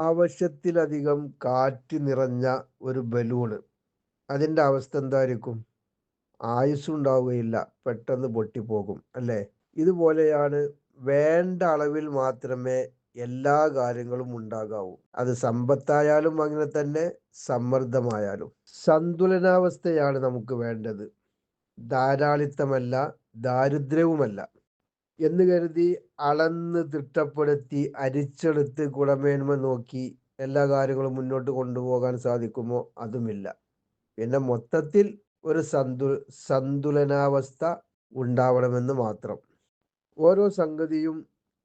ആവശ്യത്തിലധികം കാറ്റ് നിറഞ്ഞ ഒരു ബലൂണ്. അതിൻ്റെ അവസ്ഥ എന്തായിരിക്കും? ആയുസ്സുണ്ടാവുകയില്ല. പെട്ടെന്ന് പൊട്ടിപ്പോകും. അല്ലേ? ഇതുപോലെയാണ് വേണ്ട അളവിൽ മാത്രമേ എല്ലാ കാര്യങ്ങളും ഉണ്ടാകാവൂ. അത് സമ്പത്തായാലും അങ്ങനെ തന്നെ, സമ്മർദ്ദമായാലും. സന്തുലനാവസ്ഥയാണ് നമുക്ക് വേണ്ടത്. ധാരാളിത്തമല്ല, ദാരിദ്ര്യവുമല്ല. എന്ന് കരുതി അളന്ന് തിട്ടപ്പെടുത്തി അരിച്ചെടുത്ത് ഗുണമേന്മ നോക്കി എല്ലാ കാര്യങ്ങളും മുന്നോട്ട് കൊണ്ടുപോകാൻ സാധിക്കുമോ? അതുമില്ല. പിന്നെ മൊത്തത്തിൽ ഒരു സന്തുലനാവസ്ഥ ഉണ്ടാവണമെന്ന് മാത്രം. ഓരോ സംഗതിയും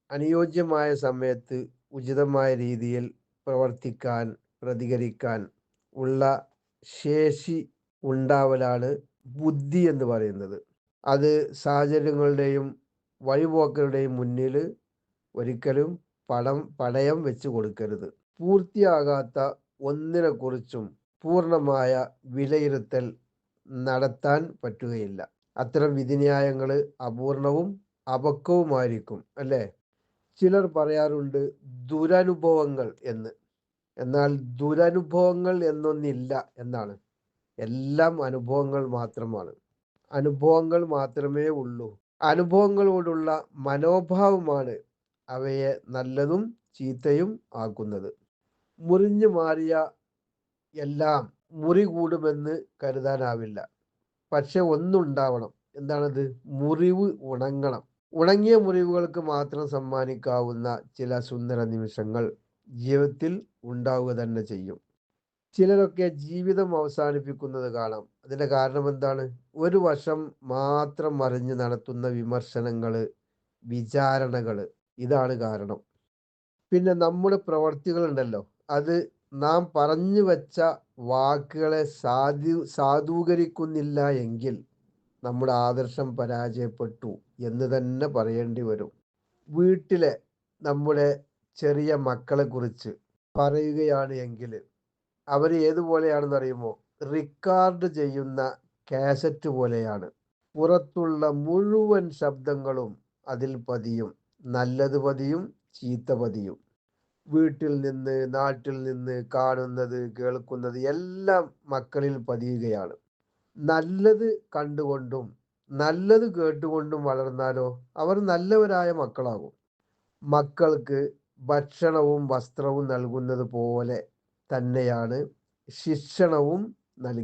അനുയോജ്യമായ സമയത്ത് ഉചിതമായ രീതിയിൽ പ്രവർത്തിക്കാൻ, പ്രതികരിക്കാൻ ഉള്ള ശേഷി ഉണ്ടാവലാണ് ബുദ്ധി എന്ന് പറയുന്നത്. അത് സാഹചര്യങ്ങളുടെയും വഴിപോക്കരുടെയും മുന്നിൽ ഒരിക്കലും പണയം വെച്ച് കൊടുക്കരുത്. പൂർത്തിയാകാത്ത ഒന്നിനെക്കുറിച്ചും പൂർണ്ണമായ വിലയിരുത്തൽ നടത്താൻ പറ്റുകയില്ല. അത്തരം വിധിന്യായങ്ങൾ അപൂർണവും അപക്വവുമായിരിക്കും. അല്ലേ? ചിലർ പറയാറുണ്ട് ദുരനുഭവങ്ങൾ എന്ന്. എന്നാൽ ദുരനുഭവങ്ങൾ എന്നൊന്നില്ല എന്നാണ്. എല്ലാം അനുഭവങ്ങൾ മാത്രമാണ്. അനുഭവങ്ങൾ മാത്രമേ ഉള്ളൂ. അനുഭവങ്ങളോടുള്ള മനോഭാവമാണ് അവയെ നല്ലതും ചീത്തയും ആക്കുന്നത്. മുറിഞ്ഞു മാറിയ എല്ലാം മുറി കൂടുമെന്ന് കരുതാനാവില്ല. പക്ഷെ ഒന്നുണ്ടാവണം. എന്താണത്? മുറിവ് ഉണങ്ങണം. ഉണങ്ങിയ മുറിവുകൾക്ക് മാത്രം സമ്മാനിക്കാവുന്ന ചില സുന്ദര നിമിഷങ്ങൾ ജീവിതത്തിൽ ഉണ്ടാവുക തന്നെ ചെയ്യും. ചിലരൊക്കെ ജീവിതം അവസാനിപ്പിക്കുന്നത് കാണാം. അതിന്റെ കാരണം എന്താണ്? ഒരു വശം മാത്രം അറിഞ്ഞ് നടത്തുന്ന വിമർശനങ്ങള്, വിചാരണകള്. ഇതാണ് കാരണം. പിന്നെ നമ്മുടെ പ്രവർത്തികളുണ്ടല്ലോ, അത് നാം പറഞ്ഞു വെച്ച വാക്കുകളെ സാധൂകരിക്കുന്നില്ല എങ്കിൽ നമ്മുടെ ആദർശം പരാജയപ്പെട്ടു എന്ന് തന്നെ പറയേണ്ടി വരും. വീട്ടിലെ നമ്മുടെ ചെറിയ മക്കളെ കുറിച്ച് പറയുകയാണ് എങ്കിൽ അവർ ഏതുപോലെയാണെന്ന് അറിയുമോ? റിക്കാർഡ് ചെയ്യുന്ന കാസറ്റ് പോലെയാണ്. പുറത്തുള്ള മുഴുവൻ ശബ്ദങ്ങളും അതിൽ പതിയും. നല്ലത് പതിയും, ചീത്ത പതിയും. വീട്ടിൽ നിന്ന്, നാട്ടിൽ നിന്ന് കാണുന്നത്, കേൾക്കുന്നത് എല്ലാം മക്കളിൽ പതിയുകയാണ്. നല്ലത് കണ്ടുകൊണ്ടും നല്ലത് കേട്ടുകൊണ്ടും വളർന്നാലോ അവർ നല്ലവരായ മക്കളാകും. മക്കൾക്ക് ഭക്ഷണവും വസ്ത്രവും നൽകുന്നത് പോലെ തന്നെയാണ് ശിക്ഷണവും നൽകി